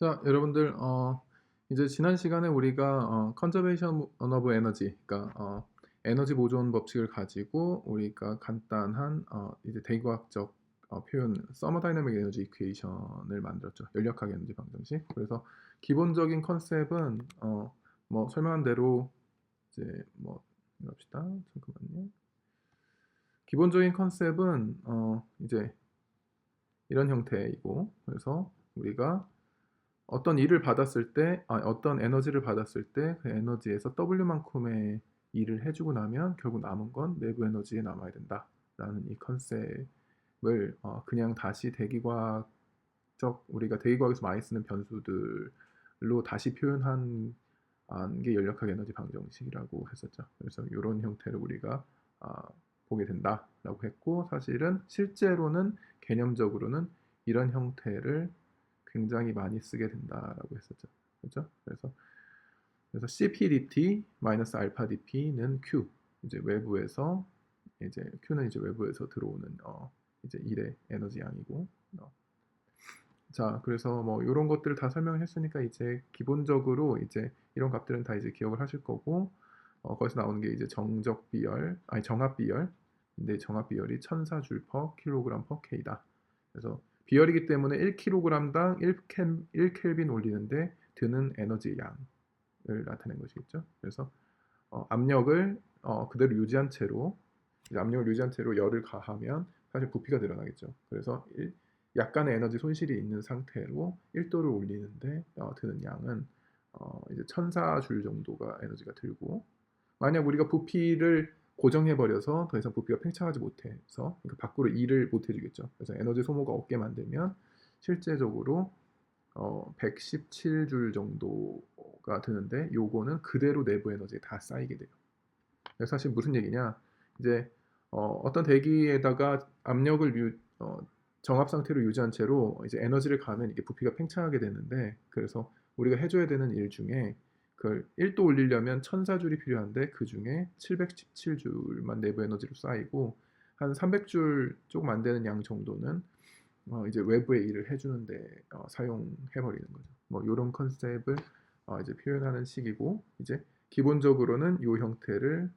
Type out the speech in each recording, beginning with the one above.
자, 여러분들, 이제 지난 시간에 우리가 컨저베이션 오브 에너지, 그러니까 에너지 보존 법칙을 가지고 우리가 간단한 이제 대기과학적 표현, 서머다이내믹 에너지 이퀘이션을 만들었죠. 연력학 에너지 방정식. 그래서 기본적인 컨셉은 뭐 설명한 대로 이제 뭐 합시다. 잠깐만요. 기본적인 컨셉은 이제 이런 형태이고, 그래서 우리가 어떤 일을 받았을 때, 어떤 에너지를 받았을 때 그 에너지에서 W만큼의 일을 해주고 나면 결국 남은 건 내부 에너지에 남아야 된다라는 이 컨셉을 그냥 다시 대기과학적, 우리가 대기과학에서 많이 쓰는 변수들로 다시 표현한 게 연력학 에너지 방정식이라고 했었죠. 그래서 이런 형태를 우리가 보게 된다라고 했고, 사실은 실제로는 개념적으로는 이런 형태를 굉장히 많이 쓰게 된다라고 했었죠. 그렇죠? 그래서 CPDT 마이너스 알파 DP는 Q, 이제 외부에서, 이제 Q는 이제 외부에서 들어오는 이제 일의 에너지 양이고, 자, 그래서 뭐 이런 것들을 다 설명했으니까 이제 기본적으로 이제 이런 값들은 다 이제 기억을 하실 거고, 거기서 나오는 게 이제 정적 비열, 아니 정합 비열. 근데 정합 비열이 1004줄 per 킬로그램 per K다. 그래서 비열이기 때문에 1kg당 1켈빈 올리는데 드는 에너지 양을 나타낸 것이겠죠. 그래서 압력을 그대로 유지한 채로, 압력을 유지한 채로 열을 가하면 사실 부피가 늘어나겠죠. 그래서 약간의 에너지 손실이 있는 상태로 1도를 올리는데 드는 양은 이제 1004줄 정도가 에너지가 들고, 만약 우리가 부피를 고정해 버려서 더 이상 부피가 팽창하지 못해서, 그러니까 밖으로 일을 못 해주겠죠. 그래서 에너지 소모가 없게 만들면 실제적으로 117줄 정도가 드는데, 요거는 그대로 내부 에너지에 다 쌓이게 돼요. 그래서 사실 무슨 얘기냐, 이제 어떤 대기에다가 압력을 정압 상태로 유지한 채로 이제 에너지를 가하면 이게 부피가 팽창하게 되는데, 그래서 우리가 해줘야 되는 일 중에 그걸 1도 올리려면 1004줄이 필요한데 그 중에 717줄만 내부 에너지로 쌓이고, 한 300줄 조금 안 되는 양 정도는 이제 외부의 일을 해주는데 사용해버리는 거죠. 뭐 이런 컨셉을 이제 표현하는 식이고, 이제 기본적으로는 이 형태를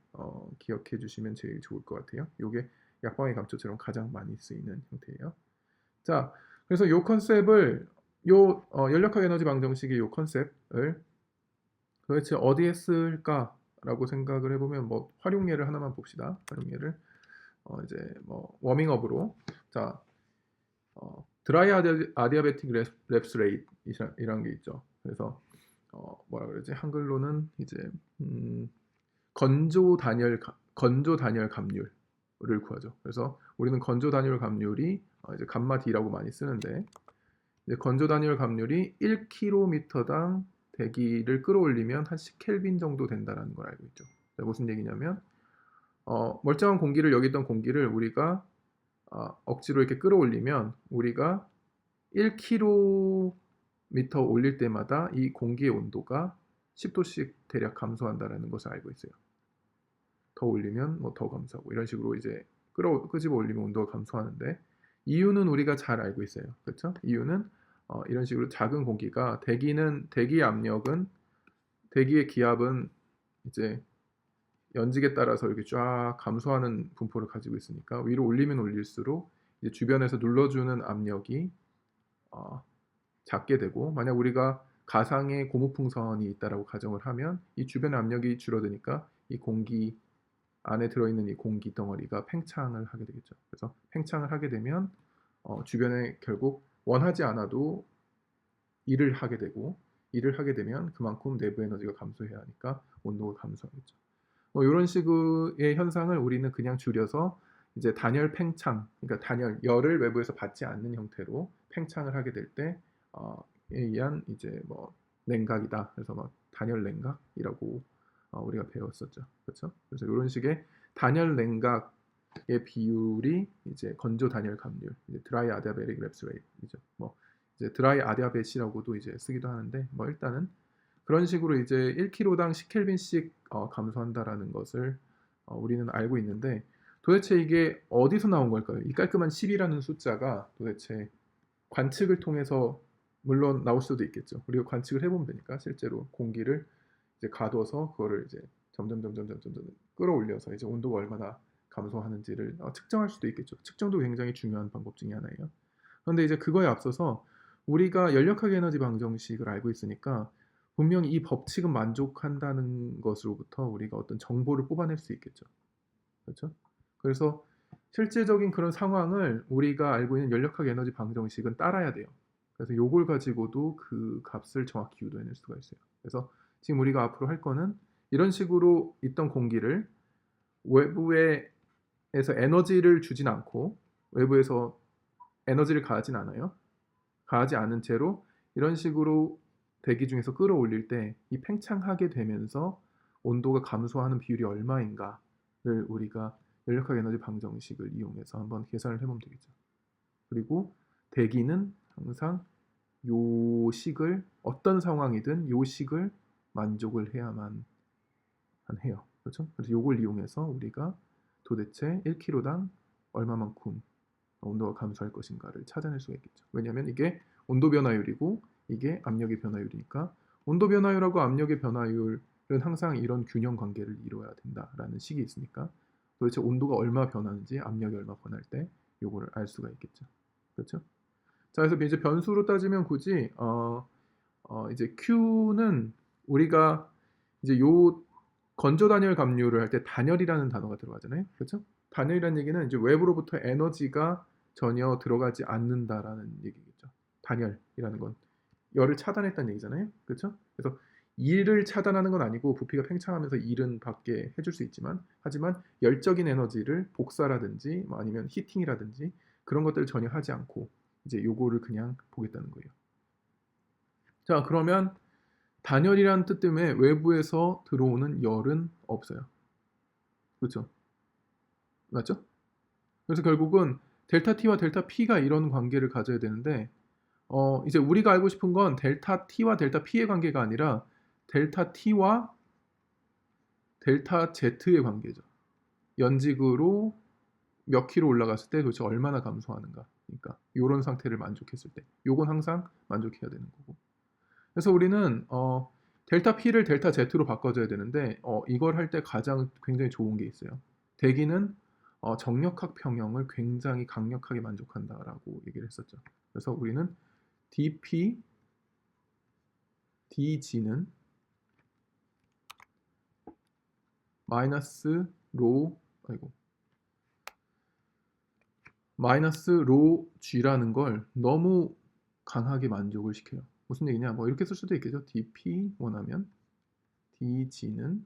기억해 주시면 제일 좋을 것 같아요. 이게 약방의 감초처럼 가장 많이 쓰이는 형태예요. 자, 그래서 이 컨셉을, 요 연력학 에너지 방정식의 이 컨셉을 도대체 어디에 쓸까라고 생각을 해보면, 뭐 활용예를 하나만 봅시다. 활용예를 이제 뭐 워밍업으로, 자, 드라이 아디아베틱 랩스 레이트이라는 게 있죠. 그래서 뭐라 그러지? 한글로는 이제 건조 단열 감률을 구하죠. 그래서 우리는 건조 단열 감률이 이제 감마 D라고 많이 쓰는데, 이제 건조 단열 감률이 1km당 대기를 끌어올리면 한 10켈빈 정도 된다는 걸 알고 있죠. 무슨 얘기냐면 멀쩡한 공기를, 여기 있던 공기를 우리가 억지로 이렇게 끌어올리면 우리가 1km 올릴 때마다 이 공기의 온도가 10도씩 대략 감소한다는 것을 알고 있어요. 더 올리면 뭐 더 감소하고 이런 식으로 이제 끄집어 올리면 온도가 감소하는데, 이유는 우리가 잘 알고 있어요. 그렇죠? 이유는 이런 식으로 작은 공기가, 대기 압력은, 대기의 기압은 이제 연직에 따라서 이렇게 쫙 감소하는 분포를 가지고 있으니까 위로 올리면 올릴수록 이제 주변에서 눌러주는 압력이 작게 되고, 만약 우리가 가상의 고무풍선이 있다라고 가정을 하면 이 주변의 압력이 줄어드니까 이 공기 안에 들어있는 이 공기 덩어리가 팽창을 하게 되겠죠. 그래서 팽창을 하게 되면 주변에 결국 원하지 않아도 일을 하게 되고, 일을 하게 되면 그만큼 내부 에너지가 감소해야 하니까 온도가 감소하겠죠. 뭐 이런 식의 현상을 우리는 그냥 줄여서 이제 단열 팽창, 그러니까 열을 외부에서 받지 않는 형태로 팽창을 하게 될 때에 의한 이제 뭐 냉각이다. 그래서 막 단열 냉각이라고 우리가 배웠었죠. 그렇죠? 그래서 이런 식의 단열 냉각의 비율이 이제 건조 단열 감률, 이제 드라이 아디아베틱 랩스 레이트이죠. 뭐 이제 드라이 아디아베시라고도 이제 쓰기도 하는데, 뭐 일단은 그런 식으로 이제 1kg당 10켈빈씩 감소한다라는 것을 우리는 알고 있는데, 도대체 이게 어디서 나온 걸까요? 이 깔끔한 10이라는 숫자가 도대체 관측을 통해서 물론 나올 수도 있겠죠. 우리가 관측을 해보면 되니까 실제로 공기를 이제 가둬서 그거를 이제 점점 끌어올려서 이제 온도가 얼마나 감소하는지를 측정할 수도 있겠죠. 측정도 굉장히 중요한 방법 중에 하나예요. 그런데 이제 그거에 앞서서 우리가 연력학 에너지 방정식을 알고 있으니까 분명히 이 법칙은 만족한다는 것으로부터 우리가 어떤 정보를 뽑아낼 수 있겠죠. 그렇죠? 그래서 실제적인 그런 상황을 우리가 알고 있는 연력학 에너지 방정식은 따라야 돼요. 그래서 요걸 가지고도 그 값을 정확히 유도해낼 수가 있어요. 그래서 지금 우리가 앞으로 할 거는 이런 식으로 있던 공기를 외부에서 에너지를 주진 않고 외부에서 에너지를 가하진 않아요. 가하지 않은 채로 이런 식으로 대기 중에서 끌어올릴 때 이 팽창하게 되면서 온도가 감소하는 비율이 얼마인가를 우리가 연력학 에너지 방정식을 이용해서 한번 계산을 해보면 되겠죠. 그리고 대기는 항상 요 식을 어떤 상황이든 요 식을 만족을 해야만 해요. 그렇죠? 그래서 요걸 이용해서 우리가 도대체 1kg당 얼마만큼 온도가 감소할 것인가를 찾아낼 수가 있겠죠. 왜냐하면 이게 온도 변화율이고 이게 압력의 변화율이니까 온도 변화율하고 압력의 변화율은 항상 이런 균형 관계를 이루어야 된다라는 식이 있으니까 도대체 온도가 얼마 변하는지 압력이 얼마 변할 때 요거를 알 수가 있겠죠. 그렇죠? 자, 그래서 이제 변수로 따지면 굳이 이제 Q는 우리가 이제 요 건조 단열 감류를 할 때 단열이라는 단어가 들어가잖아요. 그렇죠? 단열이라는 얘기는 이제 외부로부터 에너지가 전혀 들어가지 않는다라는 얘기겠죠. 단열이라는 건 열을 차단했다는 얘기잖아요. 그렇죠? 그래서 일을 차단하는 건 아니고 부피가 팽창하면서 일은 받게 해줄 수 있지만 하지만 열적인 에너지를 복사라든지 뭐 아니면 히팅이라든지 그런 것들을 전혀 하지 않고 이제 요거를 그냥 보겠다는 거예요. 자, 그러면 단열이라는 뜻 때문에 외부에서 들어오는 열은 없어요. 그렇죠? 맞죠? 그래서 결국은 델타 T와 델타 P가 이런 관계를 가져야 되는데 이제 우리가 알고 싶은 건 델타 T와 델타 P의 관계가 아니라 델타 T와 델타 Z의 관계죠. 연직으로 몇 킬로 올라갔을 때 도대체 얼마나 감소하는가. 그러니까 이런 상태를 만족했을 때 요건 항상 만족해야 되는 거고. 그래서 우리는 델타 P를 델타 Z로 바꿔줘야 되는데 이걸 할 때 가장 굉장히 좋은 게 있어요. 대기는 정력학 평형을 굉장히 강력하게 만족한다라고 얘기를 했었죠. 그래서 우리는 dP, dG는 마이너스 로 아이고 마이너스 로 G라는 걸 너무 강하게 만족을 시켜요. 무슨 얘기냐? 뭐 이렇게 쓸 수도 있겠죠. dP 원하면 dG는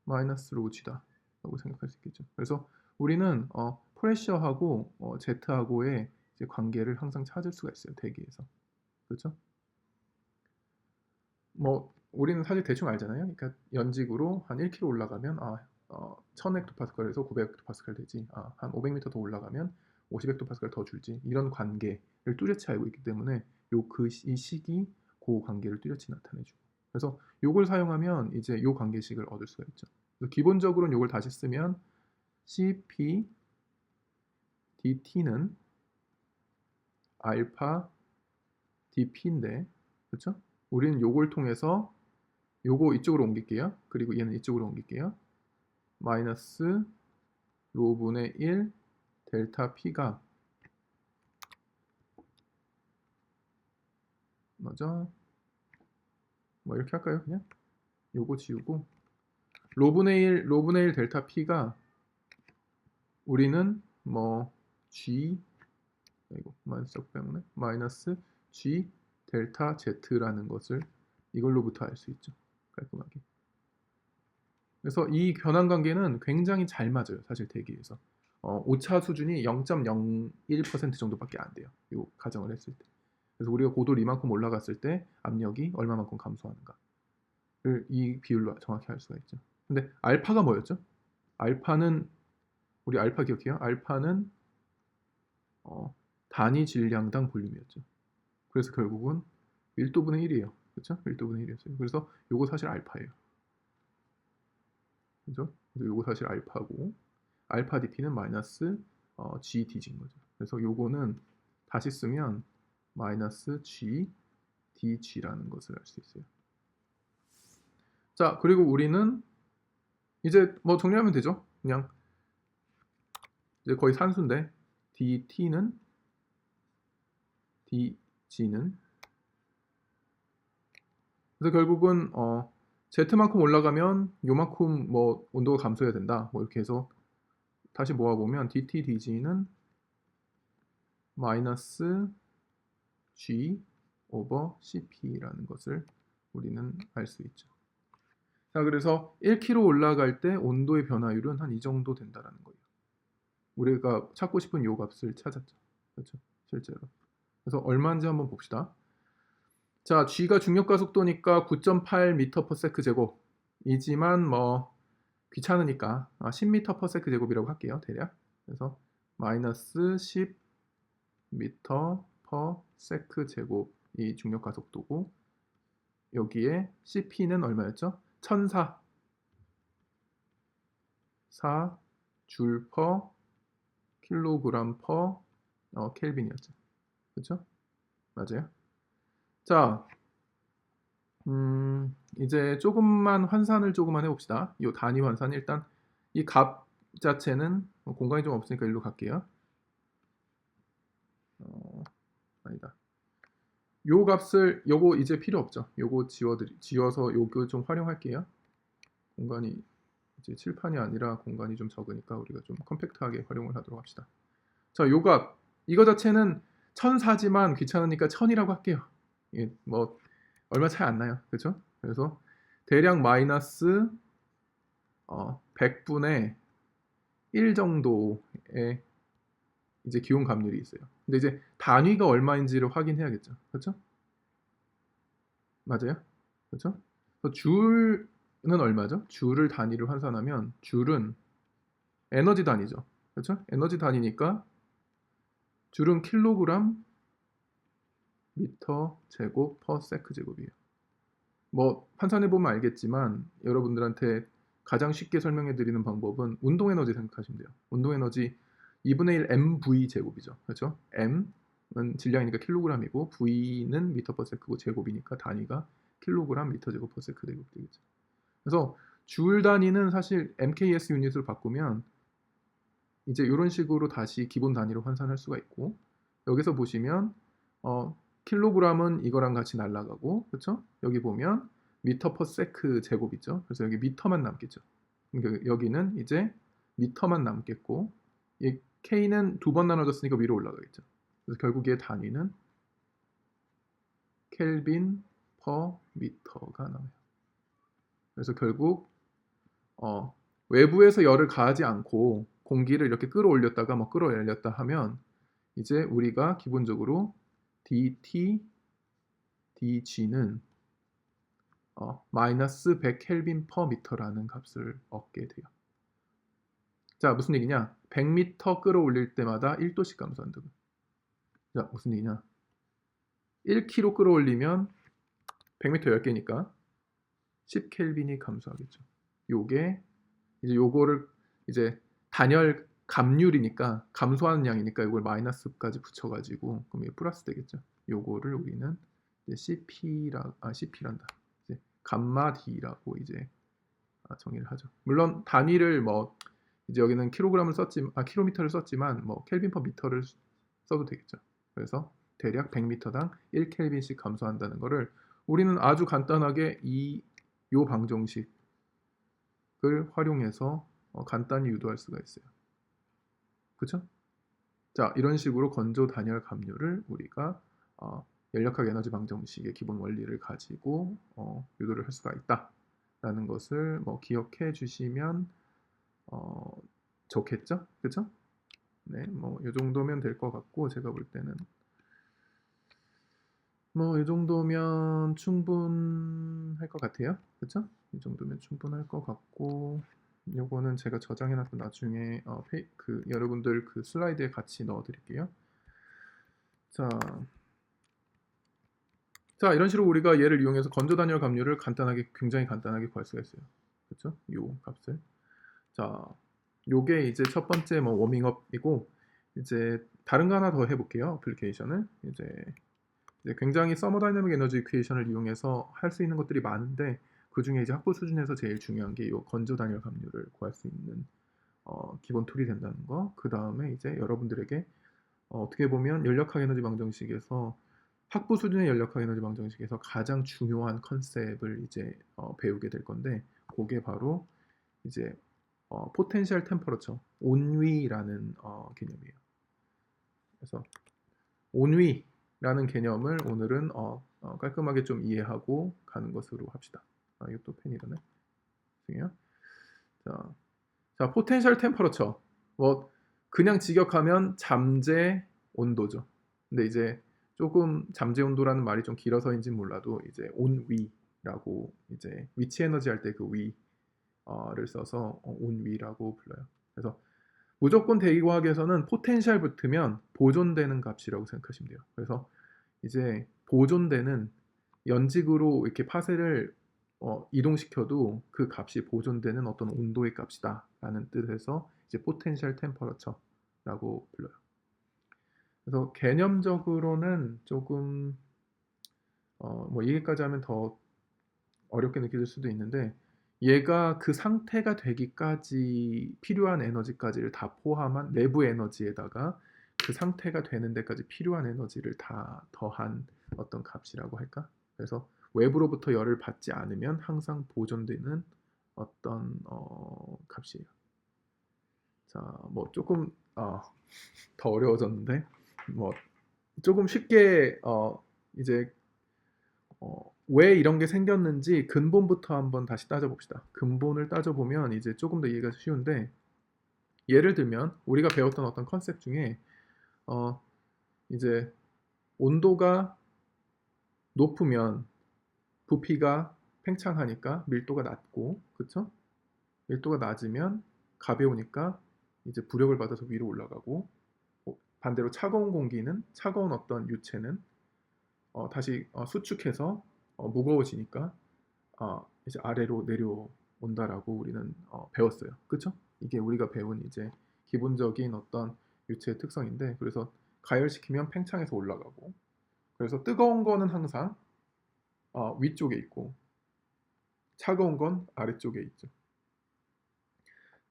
마이너스 로 G다 라고 생각할 수 있겠죠. 그래서 우리는 프레셔하고 Z하고의 이제 관계를 항상 찾을 수가 있어요. 대기에서. 그렇죠? 뭐 우리는 사실 대충 알잖아요. 그러니까 연직으로 한 1km 올라가면 1000헥토파스칼에서 900헥토파스칼 되지. 한 500m 더 올라가면 50헥토파스칼 더 줄지. 이런 관계를 뚜렷이 알고 있기 때문에 이 식이 그 관계를 뚜렷이 나타내주고. 그래서 요걸 사용하면 이제 요 관계식을 얻을 수가 있죠. 그래서 기본적으로는 요걸 다시 쓰면 CP DT는 알파 DP인데, 그렇죠? 우리는 요걸 통해서 요거 이쪽으로 옮길게요. 그리고 얘는 이쪽으로 옮길게요. 마이너스 로분의 1 델타 P가 뭐죠? 뭐 이렇게 할까요? 그냥 요거 지우고 로분의 1 델타 P가 우리는 뭐 G 이거 마이너스 빼먹네. 마이너스 G 델타 Z라는 것을 이걸로부터 알 수 있죠. 깔끔하게. 그래서 이 변환 관계는 굉장히 잘 맞아요. 사실 대기에서. 오차 수준이 0.01% 정도밖에 안 돼요. 이 가정을 했을 때. 그래서 우리가 고도를 이만큼 올라갔을 때 압력이 얼마만큼 감소하는가를 이 비율로 정확히 알 수가 있죠. 근데 알파가 뭐였죠? 알파는 우리 알파 기억해요? 알파는 단위 질량당 볼륨이었죠. 그래서 결국은 1도분의 1이에요. 그렇죠? 1도분의 1이었어요. 그래서 요거 사실 알파예요. 그죠? 그래서 요거 사실 알파고 알파 dp는 마이너스 GDG인 거죠. 그래서 요거는 다시 쓰면 마이너스 G dg라는 것을 알 수 있어요. 자, 그리고 우리는 이제 뭐 정리하면 되죠. 그냥 이제 거의 산수인데 dt는 dg는 그래서 결국은 z만큼 올라가면 요만큼 뭐 온도가 감소해야 된다. 뭐 이렇게 해서 다시 모아보면 dt dg는 마이너스 g 오버 cp라는 것을 우리는 알 수 있죠. 자, 그래서 1kg 올라갈 때 온도의 변화율은 한 이 정도 된다라는 거예요. 우리가 찾고 싶은 요 값을 찾았죠. 그렇죠? 실제로. 그래서 얼마인지 한번 봅시다. 자, g가 중력가 속도니까 9.8m/s 제곱이지만 뭐 귀찮으니까 10m/s 제곱이라고 할게요. 대략. 그래서 마이너스 10m/s 제곱이 중력가 속도고 여기에 CP는 얼마였죠? 1004 줄 퍼 킬로그램 퍼 켈빈이었죠. 그렇죠? 맞아요. 자, 이제 조금만 환산을 조금만 해봅시다. 이 단위 환산 일단 이 값 자체는 공간이 좀 없으니까 일로 갈게요. 아니다. 요 값을 요거 이제 필요 없죠. 요거 지워서 요거 좀 활용할게요. 공간이 이제 칠판이 아니라 공간이 좀 적으니까 우리가 좀 컴팩트하게 활용을 하도록 합시다. 자, 요 값 이거 자체는 1004지만 귀찮으니까 1000이라고 할게요. 예, 뭐 얼마 차이 안 나요. 그렇죠? 그래서 대략 마이너스 100분의 1 정도의 이제 기온 감률이 있어요. 근데 이제 단위가 얼마인지를 확인해야겠죠. 그렇죠? 맞아요? 그렇죠? 줄은 얼마죠? 줄을 단위로 환산하면 줄은 에너지 단위죠. 그렇죠? 에너지 단위니까 줄은 킬로그램 미터 제곱 퍼 세크 제곱이에요. 뭐 환산해 보면 알겠지만 여러분들한테 가장 쉽게 설명해 드리는 방법은 운동 에너지 생각하시면 돼요. 운동 에너지 2분의 1 mv 제곱이죠. 그렇죠? m은 질량이니까 킬로그램이고 v는 미터 퍼 세크고 제곱이니까 단위가 킬로그램 미터 제곱 퍼 세크 제곱 되겠죠. 그래서 줄 단위는 사실 mks 유닛으로 바꾸면 이제 이런 식으로 다시 기본 단위로 환산할 수가 있고 여기서 보시면 킬로그램은 이거랑 같이 날아가고 그렇죠? 여기 보면 미터 퍼 세크 제곱이죠. 그래서 여기 미터만 남겠죠. 그러니까 여기는 이제 미터만 남겠고 이 K는 두 번 나눠졌으니까 위로 올라가겠죠. 그래서 결국 얘 단위는 켈빈 퍼 미터가 나와요. 그래서 결국 외부에서 열을 가하지 않고 공기를 이렇게 끌어올렸다가 뭐 끌어올렸다 하면 이제 우리가 기본적으로 dT dg는 마이너스 100 켈빈 퍼 미터라는 값을 얻게 돼요. 자, 무슨 얘기냐? 100m 끌어올릴 때마다 1도씩 감소한다고. 자, 무슨 얘기냐? 1kg 끌어올리면 100m 10개니까 10켈빈이 감소하겠죠. 요게 이제 요거를 이제 단열 감률이니까 감소하는 양이니까 이걸 마이너스까지 붙여가지고 그럼 이게 플러스 되겠죠. 요거를 우리는 이제 CP란다. 이제 감마 D라고 이제 정의를 하죠. 물론 단위를 뭐 이제 여기는 킬로미터를 썼지만 뭐 켈빈 퍼 미터를 써도 되겠죠. 그래서 대략 100m당 1켈빈씩 감소한다는 거를 우리는 아주 간단하게 요 방정식을 활용해서 간단히 유도할 수가 있어요. 그렇죠? 자, 이런 식으로 건조 단열 감률을 우리가 연력학 에너지 방정식의 기본 원리를 가지고 유도를 할 수가 있다라는 것을 뭐 기억해 주시면 좋겠죠? 그렇죠? 네, 뭐 이 정도면 될 것 같고 제가 볼 때는 뭐 이 정도면 충분할 것 같아요. 그렇죠? 이 정도면 충분할 것 같고 요거는 제가 저장해놨고 나중에 여러분들 그 슬라이드에 같이 넣어드릴게요. 자, 이런 식으로 우리가 얘를 이용해서 건조 단열 감률을 굉장히 간단하게 구할 수가 있어요. 그렇죠? 요 값을. 자, 요게 이제 첫 번째 뭐 워밍업이고 이제 다른 거 하나 더 해볼게요. 어플리케이션을 이제 굉장히 서머다이내믹 에너지 이퀘이션을 이용해서 할 수 있는 것들이 많은데 그 중에 이제 학부 수준에서 제일 중요한 게 이 건조 단열 감류를 구할 수 있는 기본 툴이 된다는 거. 그 다음에 이제 여러분들에게 어떻게 보면 연력학 에너지 방정식에서 학부 수준의 연력학 에너지 방정식에서 가장 중요한 컨셉을 이제 배우게 될 건데 그게 바로 이제 포텐셜 템퍼러처 온위라는 개념이에요. 그래서 온위라는 개념을 오늘은 깔끔하게 좀 이해하고 가는 것으로 합시다. 이것도 펜이라네. 죄송해요. 자, 포텐셜 템퍼러처. 뭐 그냥 직역하면 잠재 온도죠. 근데 이제 조금 잠재 온도라는 말이 좀 길어서인지 몰라도 이제 온위라고 이제 위치 에너지 할 때 그 위를 써서 온위라고 불러요. 그래서 무조건 대기과학에서는 포텐셜 붙으면 보존되는 값이라고 생각하시면 돼요. 그래서 이제 보존되는 연직으로 이렇게 파쇄를 이동시켜도 그 값이 보존되는 어떤 온도의 값이다 라는 뜻에서 이제 포텐셜 템퍼러처라고 불러요. 그래서 개념적으로는 조금 뭐 이게까지 하면 더 어렵게 느껴질 수도 있는데 얘가 그 상태가 되기까지 필요한 에너지까지를 다 포함한 내부 에너지에다가 그 상태가 되는 데까지 필요한 에너지를 다 더한 어떤 값이라고 할까? 그래서 외부로부터 열을 받지 않으면 항상 보존되는 어떤 값이에요. 자, 뭐 조금 더 어려워졌는데 뭐 조금 쉽게 이제 왜 이런 게 생겼는지 근본부터 한번 다시 따져봅시다. 근본을 따져보면 이제 조금 더 이해가 쉬운데 예를 들면 우리가 배웠던 어떤 컨셉 중에 이제 온도가 높으면 부피가 팽창하니까 밀도가 낮고, 그쵸? 밀도가 낮으면 가벼우니까 이제 부력을 받아서 위로 올라가고, 반대로 차가운 공기는 차가운 어떤 유체는 다시 수축해서 무거워지니까 이제 아래로 내려온다라고 우리는 배웠어요. 그쵸? 이게 우리가 배운 이제 기본적인 어떤 유체의 특성인데 그래서 가열시키면 팽창해서 올라가고 그래서 뜨거운 거는 항상 위쪽에 있고 차가운 건 아래쪽에 있죠.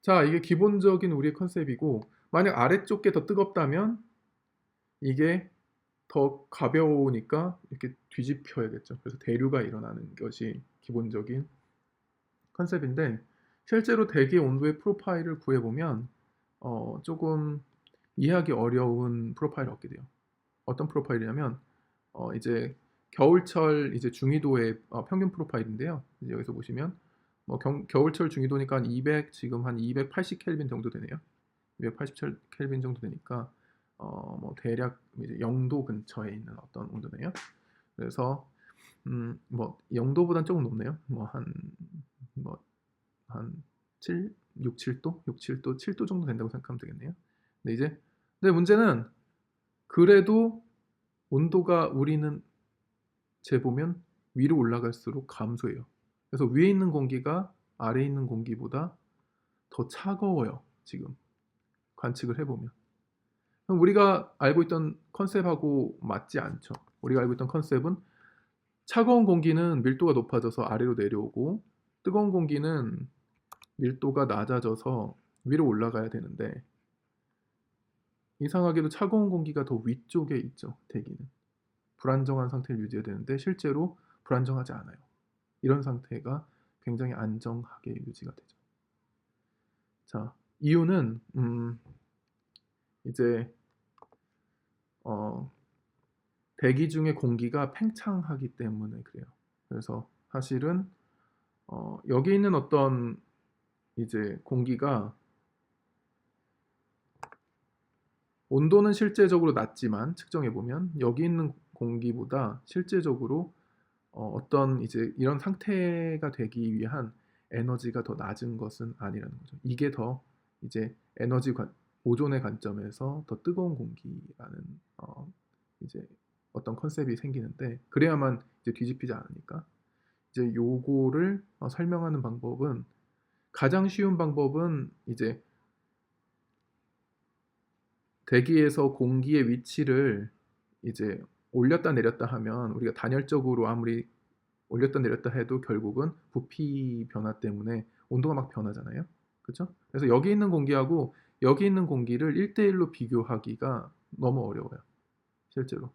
자, 이게 기본적인 우리의 컨셉이고 만약 아래쪽 게 더 뜨겁다면 이게 더 가벼우니까 이렇게 뒤집혀야겠죠. 그래서 대류가 일어나는 것이 기본적인 컨셉인데 실제로 대기 온도의 프로파일을 구해보면 조금 이해하기 어려운 프로파일을 얻게 돼요. 어떤 프로파일이냐면 이제 겨울철 이제 중위도의 평균 프로파일인데요. 이제 여기서 보시면 뭐 겨울철 중위도니까 한 200, 지금 한 280 켈빈 정도 되네요. 280 켈빈 정도 되니까 뭐 대략 이제 0도 근처에 있는 어떤 온도네요. 그래서 뭐 0도보단 조금 높네요. 한 7, 6, 7도? 6, 7도, 7도 정도 된다고 생각하면 되겠네요. 근데 문제는 그래도 온도가 우리는 재보면 위로 올라갈수록 감소해요. 그래서 위에 있는 공기가 아래에 있는 공기보다 더 차가워요. 지금 관측을 해보면. 그럼 우리가 알고 있던 컨셉하고 맞지 않죠. 우리가 알고 있던 컨셉은 차가운 공기는 밀도가 높아져서 아래로 내려오고 뜨거운 공기는 밀도가 낮아져서 위로 올라가야 되는데 이상하게도 차가운 공기가 더 위쪽에 있죠. 대기는. 불안정한 상태를 유지해야 되는데 실제로 불안정하지 않아요. 이런 상태가 굉장히 안정하게 유지가 되죠. 자, 이유는 이제 대기 중에 공기가 팽창하기 때문에 그래요. 그래서 사실은 여기 있는 어떤 이제 공기가 온도는 실제적으로 낮지만 측정해 보면 여기 있는 공기보다 실제적으로 어떤 이제 이런 상태가 되기 위한 에너지가 더 낮은 것은 아니라는 거죠. 이게 더 이제 보존의 관점에서 더 뜨거운 공기라는 이제 어떤 컨셉이 생기는데 그래야만 이제 뒤집히지 않으니까 이제 요거를 설명하는 방법은 가장 쉬운 방법은 이제 대기에서 공기의 위치를 이제 올렸다 내렸다 하면 우리가 단열적으로 아무리 올렸다 내렸다 해도 결국은 부피 변화 때문에 온도가 막 변하잖아요. 그렇죠? 그래서 여기 있는 공기하고 여기 있는 공기를 1대1로 비교하기가 너무 어려워요. 실제로.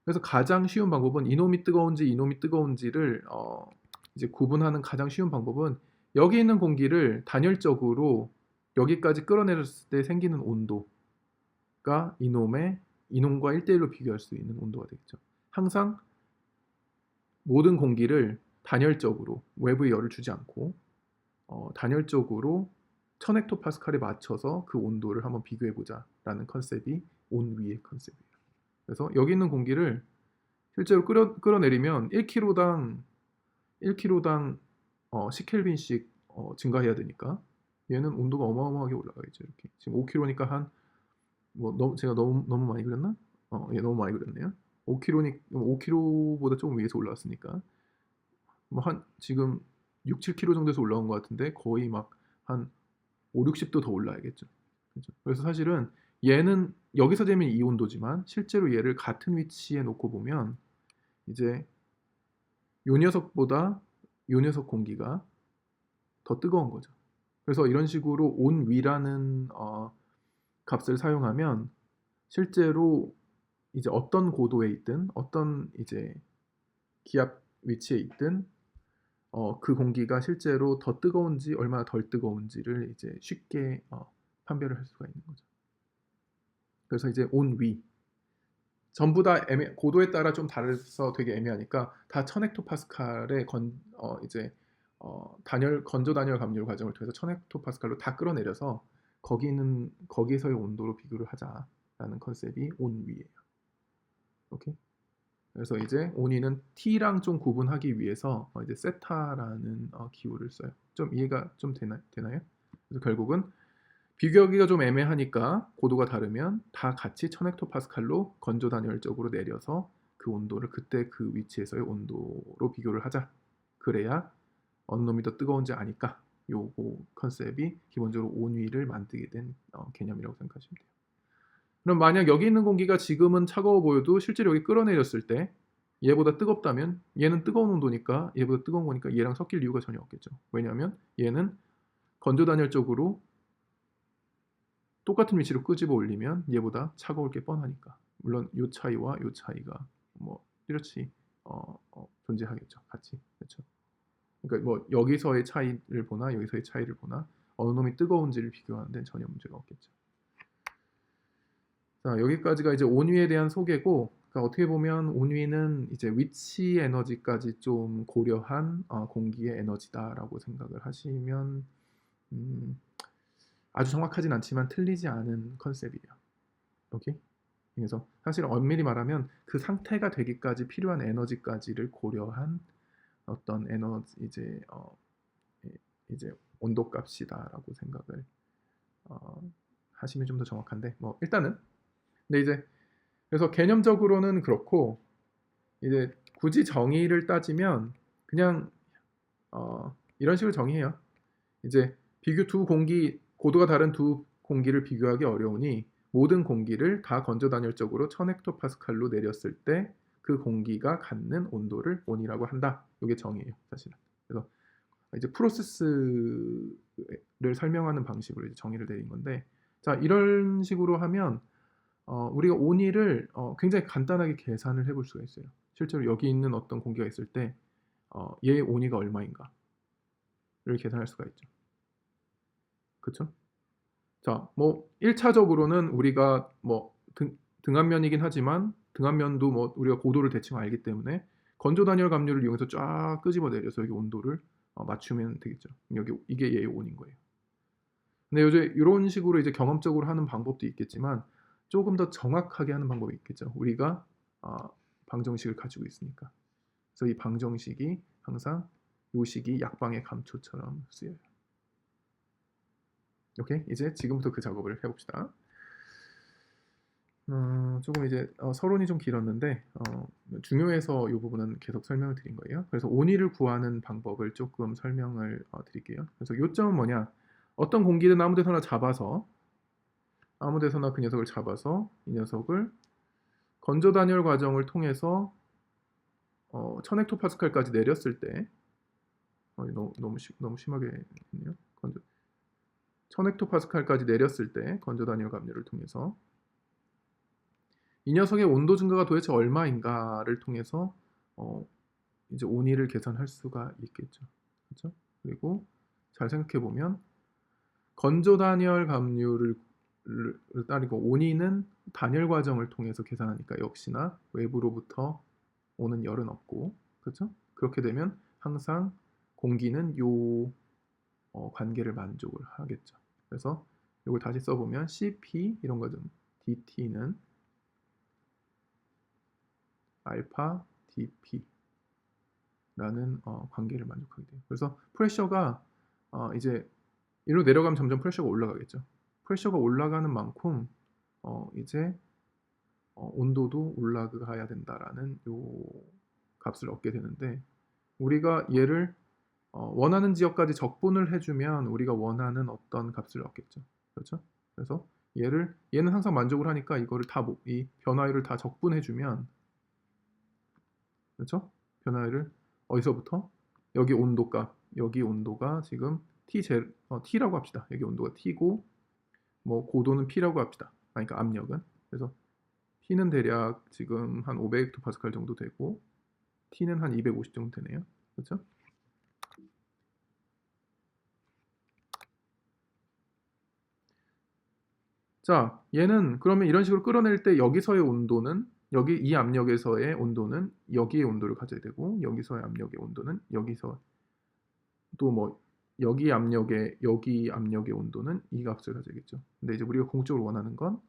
그래서 가장 쉬운 방법은 이놈이 뜨거운지 이놈이 뜨거운지를 이제 구분하는 가장 쉬운 방법은 여기 있는 공기를 단열적으로 여기까지 끌어내렸을 때 생기는 온도가 이놈과 1대1로 비교할 수 있는 온도가 되겠죠. 항상 모든 공기를 단열적으로 외부에 열을 주지 않고 단열적으로 1000헥토파스칼에 맞춰서 그 온도를 한번 비교해보자라는 컨셉이 온위의 컨셉이에요. 그래서 여기 있는 공기를 실제로 끌어내리면 1kg당 10켈빈씩 증가해야 되니까 얘는 온도가 어마어마하게 올라가겠죠. 이렇게 지금 5kg니까 한 제가 너무 많이 그렸나? 예, 너무 많이 그렸네요. 5kg보다 조금 위에서 올라왔으니까 지금 6, 7kg 정도에서 올라온 것 같은데 거의 막 한 5, 60도 더 올라야겠죠. 그렇죠? 그래서 사실은 얘는 여기서 재면 이 온도지만 실제로 얘를 같은 위치에 놓고 보면 이제 요 녀석보다 요 녀석 공기가 더 뜨거운 거죠. 그래서 이런 식으로 온위라는 값을 사용하면 실제로 이제 어떤 고도에 있든 어떤 이제 기압 위치에 있든 그 공기가 실제로 더 뜨거운지 얼마나 덜 뜨거운지를 이제 쉽게 판별을 할 수가 있는 거죠. 그래서 이제 온위 전부 다 고도에 따라 좀 다르서 되게 애매하니까 다 1000헥토파스칼의 건조 단열 감률 과정을 통해서 1000헥토파스칼로 다 끌어내려서 거기서의 온도로 비교를 하자라는 컨셉이 온위예요. 오케이? 그래서 이제 온위는 T랑 좀 구분하기 위해서 이제 세타라는 기호를 써요. 좀 이해가 좀 되나요? 그래서 결국은 비교하기가 좀 애매하니까 고도가 다르면 다 같이 1000헥토파스칼로 건조 단열적으로 내려서 그 온도를 그때 그 위치에서의 온도로 비교를 하자. 그래야 어느 놈이 더 뜨거운지 아니까 요거 컨셉이 기본적으로 온위를 만들게 된 개념이라고 생각하시면 돼요. 그럼 만약 여기 있는 공기가 지금은 차가워 보여도 실제로 여기 끌어내렸을 때 얘보다 뜨겁다면 얘는 뜨거운 온도니까 얘보다 뜨거운 거니까 얘랑 섞일 이유가 전혀 없겠죠. 왜냐하면 얘는 건조 단열적으로 똑같은 위치로 끄집어 올리면 얘보다 차가울 게 뻔하니까. 물론 요 차이와 요 차이가 뭐 뚜렷이 존재하겠죠. 같이. 그렇죠. 그러니까 뭐 여기서의 차이를 보나 여기서의 차이를 보나 어느 놈이 뜨거운지를 비교하는 데는 전혀 문제가 없겠죠. 자, 여기까지가 이제 온위에 대한 소개고, 그러니까 어떻게 보면 온위는 이제 위치 에너지까지 좀 고려한 공기의 에너지다라고 생각을 하시면 아주 정확하진 않지만 틀리지 않은 컨셉이에요. 오케이? 그래서 사실 엄밀히 말하면 그 상태가 되기까지 필요한 에너지까지를 고려한 어떤 에너지 이제 온도값이다라고 생각을 하시면 좀 더 정확한데 뭐 일단은 근데 이제 그래서 개념적으로는 그렇고 이제 굳이 정의를 따지면 그냥 이런 식으로 정의해요. 이제 고도가 다른 두 공기를 비교하기 어려우니 모든 공기를 다 건조 단열적으로 1000헥토파스칼로 내렸을 때 그 공기가 갖는 온도를 온이라고 한다. 이게 정의예요, 사실은. 그래서 이제 프로세스를 설명하는 방식으로 이제 정의를 내린 건데, 자 이런 식으로 하면 우리가 온이를 굉장히 간단하게 계산을 해볼 수가 있어요. 실제로 여기 있는 어떤 공기가 있을 때 얘의 온이가 얼마인가를 계산할 수가 있죠. 그렇죠? 자, 뭐 1차적으로는 우리가 뭐 등압면이긴 하지만 등압면도 뭐 우리가 고도를 대충 알기 때문에 건조 단열 감률을 이용해서 쫙 끄집어 내려서 여기 온도를 맞추면 되겠죠. 이게 얘의 온인 거예요. 근데 요즘 이런 식으로 이제 경험적으로 하는 방법도 있겠지만 조금 더 정확하게 하는 방법이 있겠죠. 우리가 방정식을 가지고 있으니까. 그래서 이 방정식이 항상 요 식이 약방의 감초처럼 쓰여요. 오케이, 이제 지금부터 그 작업을 해봅시다. 조금 이제 서론이 좀 길었는데 중요해서 이 부분은 계속 설명을 드린 거예요. 그래서 온위를 구하는 방법을 조금 설명을 드릴게요. 그래서 요점은 뭐냐? 어떤 공기든 아무 데서나 그 녀석을 잡아서 이 녀석을 건조 단열 과정을 통해서 1000헥토파스칼까지 내렸을 때 너무 심하게 했네요. 1000헥토파스칼까지 내렸을 때 건조 단열 감류를 통해서 이 녀석의 온도 증가가 도대체 얼마인가를 통해서 이제 온위를 계산할 수가 있겠죠. 그렇죠? 그리고 잘 생각해 보면 건조 단열 감류를 따르고 온위는 단열 과정을 통해서 계산하니까 역시나 외부로부터 오는 열은 없고, 그렇죠? 그렇게 되면 항상 공기는 요 관계를 만족을 하겠죠. 그래서 이걸 다시 써보면 CP 이런 거죠. DT는 알파 DP라는 관계를 만족하게 돼요. 그래서 프레셔가 이제 이리로 내려가면 점점 프레셔가 올라가겠죠. 프레셔가 올라가는 만큼 이제 온도도 올라가야 된다라는 요 값을 얻게 되는데, 우리가 얘를 원하는 지역까지 적분을 해주면 우리가 원하는 어떤 값을 얻겠죠. 그렇죠? 그래서 얘는 항상 만족을 하니까 이거를 이 변화율을 다 적분해주면, 그렇죠? 변화율을 어디서부터? 여기 온도가 지금 T라고 합시다. 여기 온도가 T고 뭐 고도는 P라고 합시다. 그러니까 압력은. 그래서 P는 대략 지금 한 500헥토파스칼 정도 되고 T는 한 250 정도 되네요. 그렇죠? 자, 얘는 그러면 이런 식으로 끌어낼 때 여기서의 온도는 여기 이 압력에서의 온도는 여기의 온도를 가져야 되고, 여기서의 압력의 온도는 여기서 또 뭐 여기 압력의 온도는 이 값을 가져야겠죠. 근데 이제 우리가 궁극적으로 원하는 건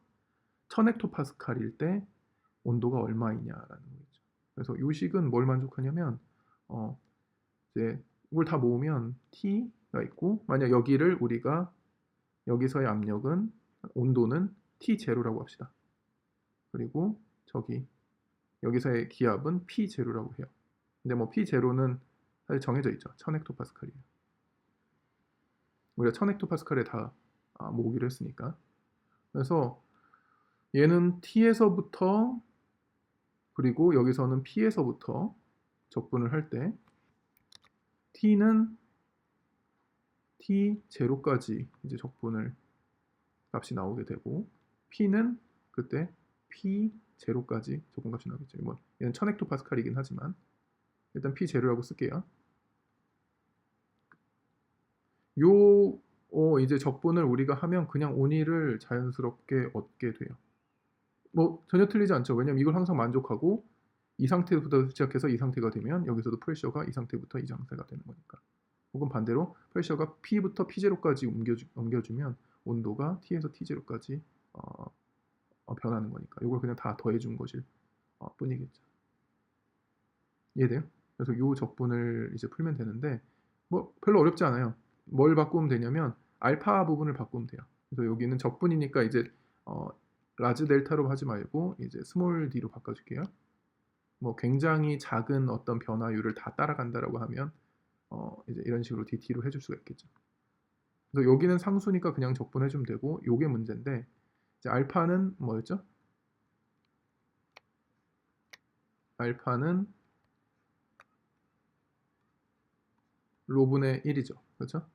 1000헥토파스칼일 때 온도가 얼마이냐라는 거죠. 그래서 이 식은 뭘 만족하냐면 이제 이걸 다 모으면 T가 있고, 만약 여기를 우리가 여기서의 압력은 온도는 T0라고 합시다. 그리고 여기서의 기압은 P0라고 해요. 근데 뭐 P0는 사실 정해져 있죠. 1000헥토파스칼이에요. 우리가 1000헥토파스칼에 다 모으기로 했으니까. 그래서 얘는 T에서부터 그리고 여기서는 P에서부터 적분을 할 때 T는 T0까지 이제 적분을 값이 나오게 되고, P는 그때 P0까지 적분값이 나오겠죠. 뭐 얘는 1000헥토파스칼이긴 하지만 일단 P0라고 쓸게요. 이제 적분을 우리가 하면 그냥 온위를 자연스럽게 얻게 돼요. 뭐 전혀 틀리지 않죠. 왜냐면 이걸 항상 만족하고 이 상태부터 시작해서 이 상태가 되면 여기서도 프레셔가 이 상태부터 이 상태가 되는 거니까. 혹은 반대로 프레셔가 P부터 P0까지 옮겨주면 온도가 T에서 T0까지 변하는 거니까. 이걸 그냥 다 더해준 것일 뿐이겠죠. 이해돼요? 그래서 이 적분을 이제 풀면 되는데 뭐 별로 어렵지 않아요. 뭘 바꾸면 되냐면 알파 부분을 바꾸면 돼요. 그래서 여기는 적분이니까 이제 라지 델타로 하지 말고 이제 스몰 d로 바꿔줄게요. 뭐 굉장히 작은 어떤 변화율을 다 따라간다라고 하면 이제 이런 식으로 dt로 해줄 수가 있겠죠. 그래서 여기는 상수니까 그냥 적분해주면 되고, 요게 문제인데 이제 알파는 뭐였죠? 알파는 로분의 1이죠. 그렇죠?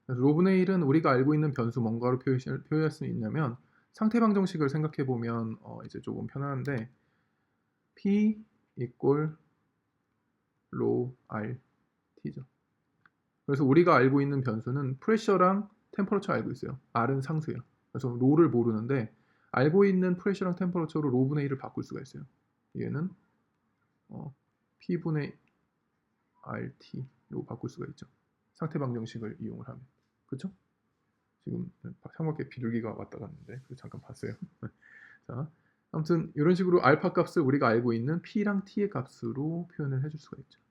그래서 로분의 1은 우리가 알고 있는 변수 뭔가로 표현할 수 있냐면 상태방 정식을 생각해 보면 이제 조금 편한데 P 이꼴 로 RT죠. 그래서 우리가 알고 있는 변수는 프레셔랑 템퍼러처 알고 있어요. R은 상수예요. 그래서 로를 모르는데 알고 있는 프레셔랑 템퍼러처로 로분의 1을 바꿀 수가 있어요. 얘는 P분의 RT로 바꿀 수가 있죠. 상태방 정식을 이용을 하면. 그렇죠? 지금 창밖에 비둘기가 왔다 갔는데 잠깐 봤어요. 자, 아무튼 이런 식으로 알파 값을 우리가 알고 있는 P랑 T의 값으로 표현을 해줄 수가 있죠.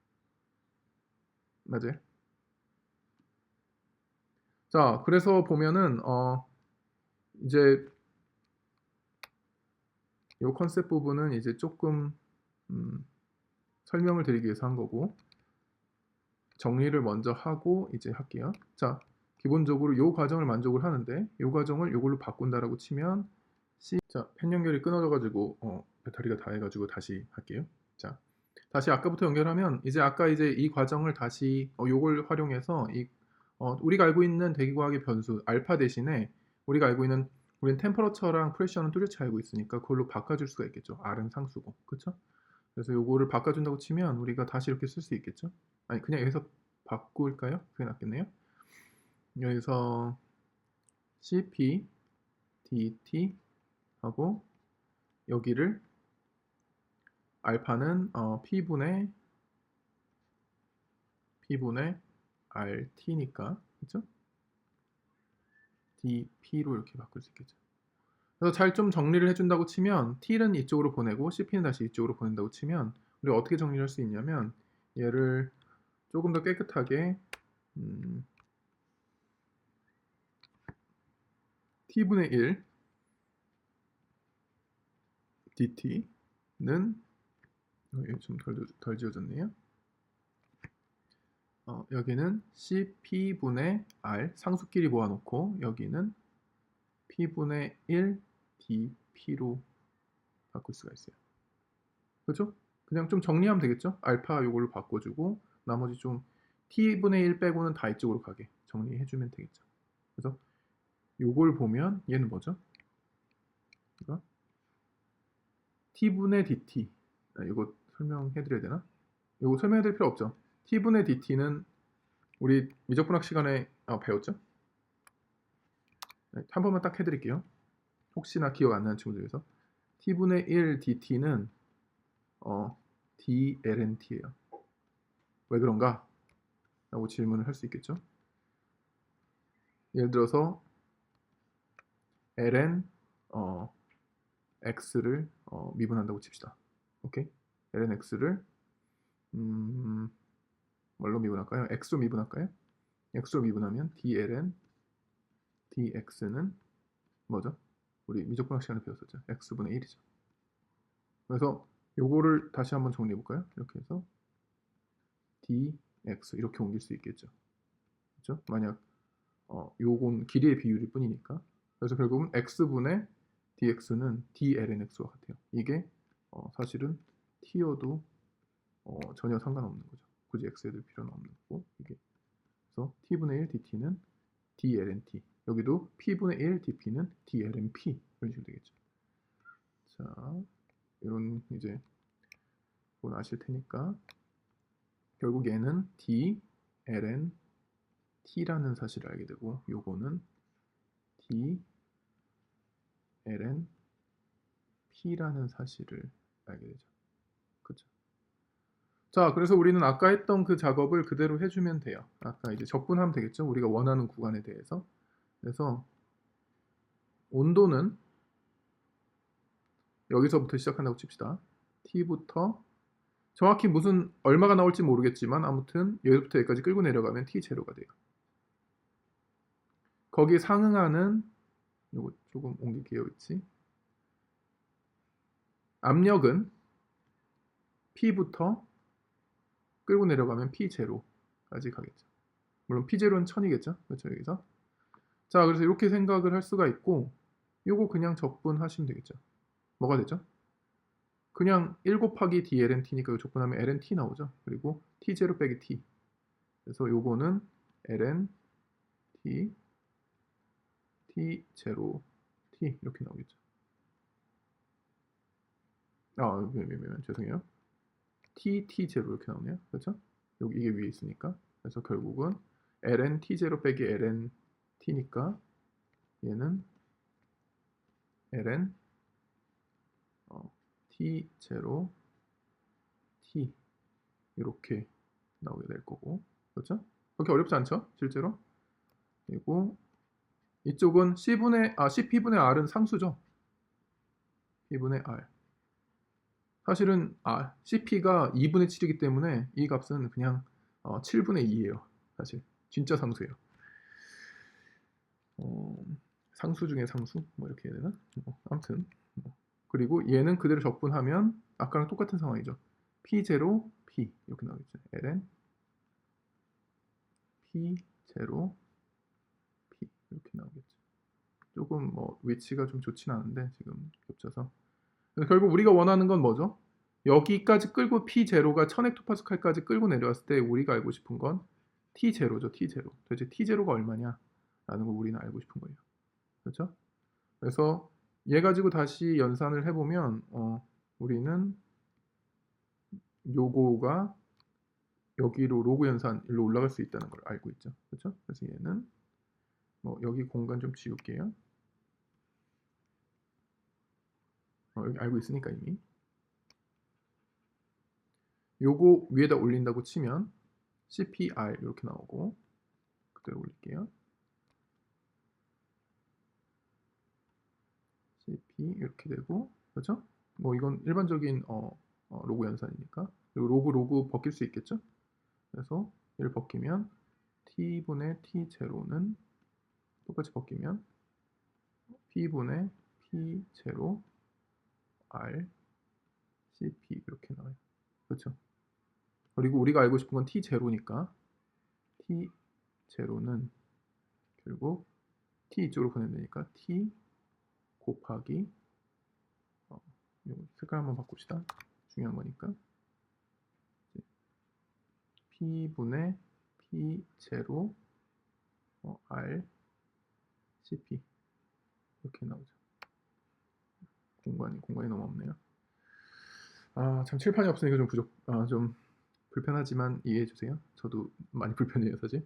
맞아요? 자, 그래서 보면은 이제 이 컨셉 부분은 이제 조금 설명을 드리기 위해서 한 거고, 정리를 먼저 하고 이제 할게요. 자, 기본적으로 이 과정을 만족을 하는데 이 과정을 이걸로 바꾼다라고 치면 자, 펜 연결이 끊어져가지고 배터리가 다 해가지고 다시 할게요. 자, 다시 아까부터 연결하면 이제 아까 이제 이 과정을 다시 요걸 활용해서 우리가 알고 있는 대기과학의 변수 알파 대신에 우리가 알고 있는 우리는 템퍼러처랑 프레셔는 뚜렷이 알고 있으니까 그걸로 바꿔줄 수가 있겠죠. R은 상수고, 그렇죠? 그래서 요거를 바꿔준다고 치면 우리가 다시 이렇게 쓸 수 있겠죠. 아니 그냥 여기서 바꿀까요? 그게 낫겠네요. 여기서 CP dt 하고 여기를 알파는 P분의 RT니까 그렇죠? dP로 이렇게 바꿀 수 있겠죠. 그래서 잘 좀 정리를 해준다고 치면 T는 이쪽으로 보내고 CP는 다시 이쪽으로 보낸다고 치면 우리가 어떻게 정리할 수 있냐면 얘를 조금 더 깨끗하게 T분의 1 dt는 좀 덜 지워졌네요. 여기는 CP분의 R 상수끼리 모아놓고 여기는 P분의 1 dP로 바꿀 수가 있어요. 그렇죠? 그냥 좀 정리하면 되겠죠? 알파 요걸로 바꿔주고 나머지 좀 T분의 1 빼고는 다 이쪽으로 가게 정리해주면 되겠죠. 그래서 요걸 보면 얘는 뭐죠? 이거 T분의 dt 이거 설명해드려야 되나? 이거 설명해드릴 필요 없죠. T분의 dt는 우리 미적분학 시간에 배웠죠? 네, 한 번만 딱 해드릴게요. 혹시나 기억 안 나는 친구들 위해서 T분의 1 dt는 dlnt예요. 왜 그런가? 라고 질문을 할 수 있겠죠. 예를 들어서 ln x를 미분한다고 칩시다. 오케이? ln x를 뭘로 미분할까요? x로 미분할까요? x로 미분하면 dln dx는 뭐죠? 우리 미적분학 시간에 배웠었죠. x분의 1이죠. 그래서 요거를 다시 한번 정리해 볼까요? 이렇게 해서 dx 이렇게 옮길 수 있겠죠. 그렇죠? 만약 요건 길이의 비율일 뿐이니까. 그래서 결국은 x분의 dx는 dln x와 같아요. 이게 사실은 t여도 전혀 상관없는 거죠. 굳이 x에 들 필요는 없는 거고 이게 그래서 t분의 1 dt는 dlnt 여기도 p분의 1 dp는 dlnp 이런 식으로 되겠죠. 자, 이런 이제 그건 아실 테니까 결국 얘는 dlnt라는 사실을 알게 되고 요거는 dlnp라는 사실을 알게 되죠. 그렇죠? 자, 그래서 우리는 아까 했던 그 작업을 그대로 해주면 돼요. 아까 이제 적분하면 되겠죠? 우리가 원하는 구간에 대해서. 그래서 온도는 여기서부터 시작한다고 칩시다. t부터 정확히 무슨 얼마가 나올지 모르겠지만 아무튼 여기부터 여기까지 끌고 내려가면 t0가 돼요. 거기에 상응하는 요거 조금 옮길게요. 위치. 압력은 P부터 끌고 내려가면 P0까지 가겠죠. 물론 P0는 1000이겠죠. 그렇죠, 여기서. 자, 그래서 이렇게 생각을 할 수가 있고 요거 그냥 적분하시면 되겠죠. 뭐가 되죠? 그냥 1 곱하기 dlnt니까 이거 적분하면 lnt 나오죠. 그리고 t0 빼기 t. 그래서 요거는 ln t t0 t 이렇게 나오겠죠. 죄송해요. t0 이렇게 나오네요. 그렇죠? 여기 이게 위에 있으니까. 그래서 결국은 ln t0 빼기 ln t니까 얘는 ln t0 t 이렇게 나오게 될 거고. 그렇죠? 그렇게 어렵지 않죠? 실제로. 그리고 이쪽은 CP분의 R은 상수죠. P분의 R. 사실은 CP가 2분의 7이기 때문에 이 값은 그냥 7분의 2예요. 사실 진짜 상수예요. 상수 중에 상수? 뭐 이렇게 해야 되나? 아무튼 그리고 얘는 그대로 적분하면 아까랑 똑같은 상황이죠. P0, P 이렇게 나오겠죠. ln P0, P 이렇게 나오겠죠. 조금 위치가 좀 좋진 않은데 지금 겹쳐서 그래서 결국 우리가 원하는 건 뭐죠? 여기까지 끌고 P0가 1000헥토파스칼까지 끌고 내려왔을 때 우리가 알고 싶은 건 T0죠. T0. 도대체 T0가 얼마냐? 라는 걸 우리는 알고 싶은 거예요. 그렇죠? 그래서 얘 가지고 다시 연산을 해보면 우리는 요거가 여기로 로그 연산 일로 올라갈 수 있다는 걸 알고 있죠. 그렇죠? 그래서 얘는 뭐 여기 공간 좀 지울게요. 여기 알고 있으니까 이미 요거 위에다 올린다고 치면 CPR 이렇게 나오고 그대로 올릴게요. CP 이렇게 되고 그렇죠? 뭐 이건 일반적인 로그 연산이니까 그리고 로그 벗길 수 있겠죠? 그래서 얘를 벗기면 T분의 T0는 똑같이 벗기면 P분의 P0 R CP 이렇게 나와요. 그렇죠? 그리고 우리가 알고 싶은 건 T0니까 T0는 결국 T 이쪽으로 보내면 되니까 T 곱하기 색깔 한번 바꿉시다. 중요한 거니까 P분의 P0 R CP 이렇게 나오죠. 공간이 너무 없네요. 참 칠판이 없으니까 좀 불편하지만 이해해 주세요. 저도 많이 불편해요, 사실.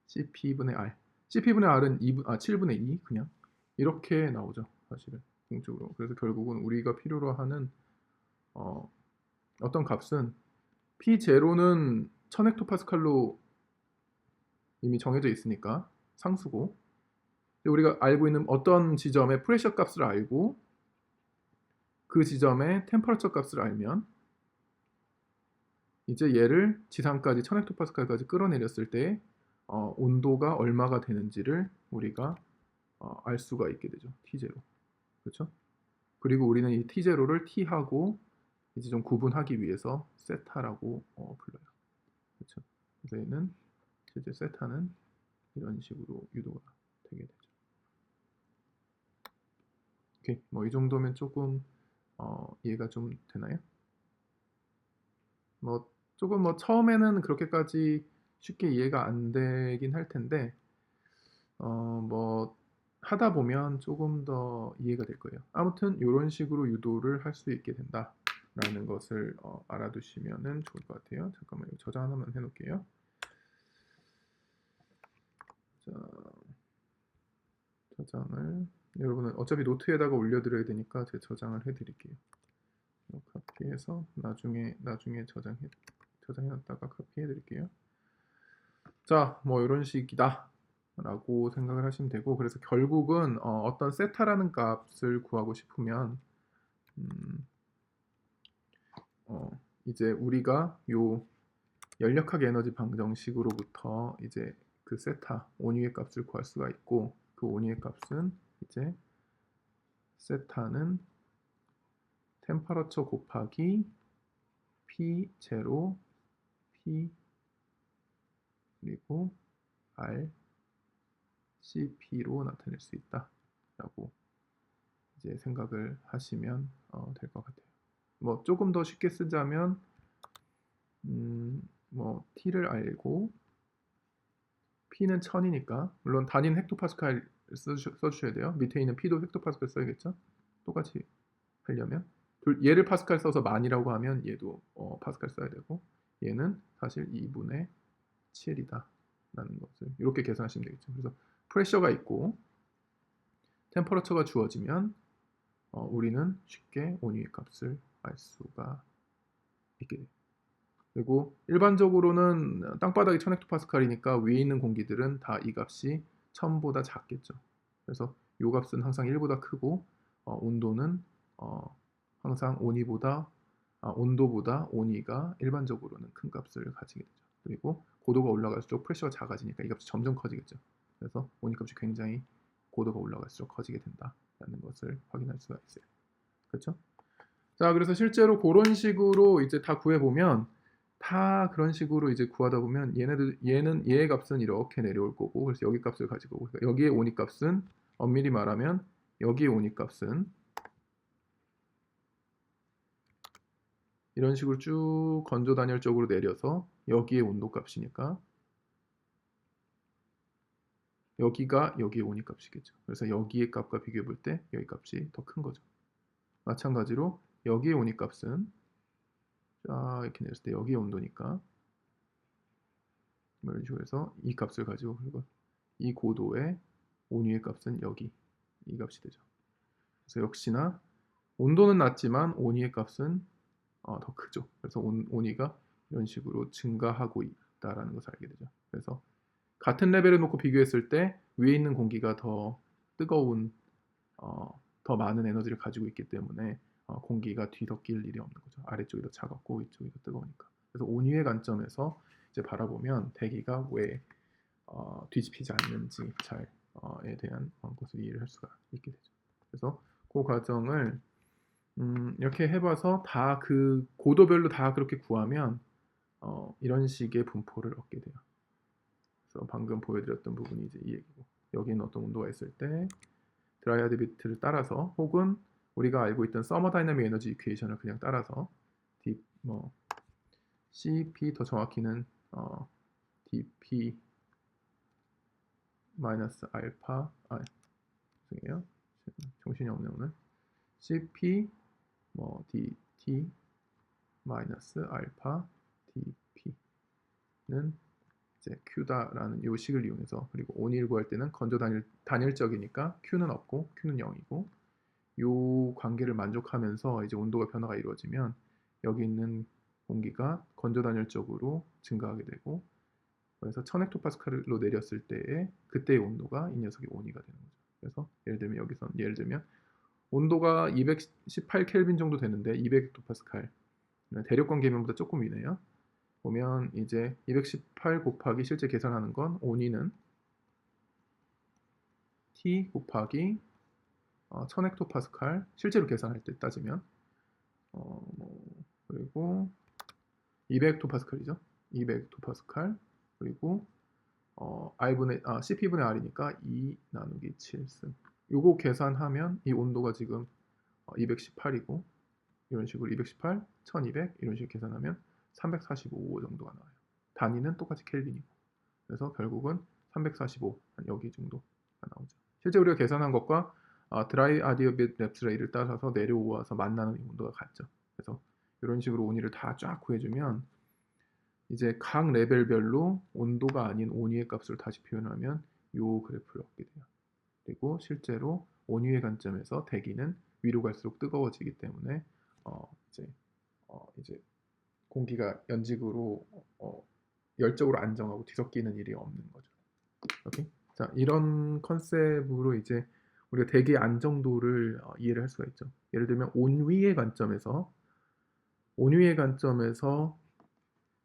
CP분의 R. CP분의 R은 7분의 2 그냥 이렇게 나오죠, 사실은 공적으로. 그래서 결국은 우리가 필요로 하는 어떤 값은 P0는 1000헥토파스칼로 이미 정해져 있으니까 상수고 우리가 알고 있는 어떤 지점의 프레셔 값을 알고 그 지점의 템퍼러처 값을 알면 이제 얘를 지상까지 1000헥토파스칼까지 끌어내렸을 때 온도가 얼마가 되는지를 우리가 알 수가 있게 되죠. T0. 그렇죠? 그리고 우리는 이 T0를 T하고 이제 좀 구분하기 위해서 세타라고 불러요. 그렇죠? 그래서 얘는 실제 세타는 이런 식으로 유도가 되게 되죠. 오케이, 뭐 이 정도면 조금 이해가 좀 되나요? 뭐 조금 뭐 처음에는 그렇게까지 쉽게 이해가 안 되긴 할 텐데 뭐 하다 보면 조금 더 이해가 될 거예요. 아무튼 이런 식으로 유도를 할 수 있게 된다라는 것을 알아두시면 좋을 것 같아요. 잠깐만요. 저장 하나만 해놓을게요. 자, 저장을 여러분은 어차피 노트에다가 올려드려야 되니까 제가 저장을 해드릴게요. 카피해서 나중에 저장해놨다가 카피해드릴게요. 자, 뭐 이런 식이다 라고 생각을 하시면 되고 그래서 결국은 어떤 세타라는 값을 구하고 싶으면 이제 우리가 요 열역학 에너지 방정식으로부터 이제 그 세타 온유의 값을 구할 수가 있고 그 온유의 값은 이제 세타는 템퍼러처 곱하기 P0 P 그리고 R CP로 나타낼 수 있다라고 이제 생각을 하시면 될 것 같아요. 뭐 조금 더 쉽게 쓰자면 뭐 T를 알고 P는 1000이니까 물론 단위는 헥토파스칼 써주셔야 돼요. 밑에 있는 P도 헥토파스칼 써야겠죠. 똑같이 하려면 얘를 파스칼 써서 만이라고 하면 얘도 파스칼 써야 되고 얘는 사실 2분의 7이다 라는 것을 이렇게 계산하시면 되겠죠. 그래서 프레셔가 있고 템퍼러처가 주어지면 우리는 쉽게 온유의 값을 알 수가 있게 돼요. 그리고 일반적으로는 땅바닥이 1000헥토파스칼이니까 위에 있는 공기들은 다 이 값이 1000보다 작겠죠. 그래서 이 값은 항상 1보다 크고 온도는 항상 온도보다 온위가 일반적으로는 큰 값을 가지게 되죠. 그리고 고도가 올라갈수록 프레셔가 작아지니까 이 값이 점점 커지겠죠. 그래서 온위 값이 굉장히 고도가 올라갈수록 커지게 된다라는 것을 확인할 수가 있어요. 그렇죠? 자, 그래서 실제로 그런 식으로 이제 다 구해보면 다 그런 식으로 이제 구하다 보면 얘의 값은 이렇게 내려올 거고 그래서 여기 값을 가지고 오고 그러니까 여기에 온위 값은 엄밀히 말하면 여기에 온위 값은 이런 식으로 쭉 건조 단열적으로 내려서 여기에 온도 값이니까 여기가 여기의 온이 값이겠죠. 그래서 여기의 값과 비교해 볼 때 여기 값이 더 큰 거죠. 마찬가지로 여기의 온이 값은 쫙 이렇게 내렸을 때 여기의 온도니까 이런 식으로 해서 이 값을 가지고 그리고 이 고도의 온위의 값은 여기 이 값이 되죠. 그래서 역시나 온도는 낮지만 온위의 값은 더 크죠. 그래서 온위가 이런 식으로 증가하고 있다라는 것을 알게 되죠. 그래서 같은 레벨을 놓고 비교했을 때 위에 있는 공기가 더 뜨거운 더 많은 에너지를 가지고 있기 때문에 공기가 뒤섞일 일이 없는 거죠. 아래쪽이 더 차갑고 위쪽이 더 뜨거우니까. 그래서 온위의 관점에서 이제 바라보면 대기가 왜 뒤집히지 않는지 잘에 대한 것을 이해를 할 수가 있게 되죠. 그래서 그 과정을 이렇게 해봐서 다 그 고도별로 다 그렇게 구하면 이런 식의 분포를 얻게 돼요. 그래서 방금 보여드렸던 부분이 이제 이 얘기고 여기는 어떤 온도가 있을 때 드라이아드 비트를 따라서 혹은 우리가 알고 있던 서머다이내믹 에너지 이퀘이션을 그냥 따라서 CP 더 정확히는 dP 마이너스 알파 죄송해요 정신이 없네 오늘 CP DT 마이너스 알파 DP는 이제 Q다라는 요 식을 이용해서 그리고 온위를 구할 때는 건조 단일적이니까 Q는 없고 Q는 0이고 요 관계를 만족하면서 이제 온도가 변화가 이루어지면 여기 있는 공기가 건조 단열적으로 증가하게 되고 그래서 1000헥토파스칼로 내렸을 때에 그때의 온도가 이 녀석의 온위가 되는 거죠. 그래서 예를 들면 온도가 218 켈빈 정도 되는데 200헥토파스칼 대력권 계면보다 조금 위네요. 보면 이제 218 곱하기 실제 계산하는 건 온위는 T 곱하기 1000헥토파스칼 실제로 계산할 때 따지면 그리고 200헥토파스칼이죠. 200헥토파스칼 그리고 CP분의 R이니까 2 나누기 7승 요거 계산하면 이 온도가 지금 218이고 이런 식으로 218, 1200 이런 식으로 계산하면 345 정도가 나와요. 단위는 똑같이 켈빈이고 그래서 결국은 345 여기 정도가 나오죠. 실제 우리가 계산한 것과 드라이 아디오빗 랩스레이를 따라서 내려와서 만나는 온도가 같죠. 그래서 이런 식으로 온위를 다 쫙 구해주면 이제 각 레벨별로 온도가 아닌 온위의 값을 다시 표현하면 이 그래프를 얻게 돼요. 그리고 실제로 온위의 관점에서 대기는 위로 갈수록 뜨거워지기 때문에 이제 공기가 연직으로 열적으로 안정하고 뒤섞이는 일이 없는 거죠. 오케이? 자, 이런 컨셉으로 이제 우리가 대기의 안정도를 이해를 할 수가 있죠. 예를 들면 온위의 관점에서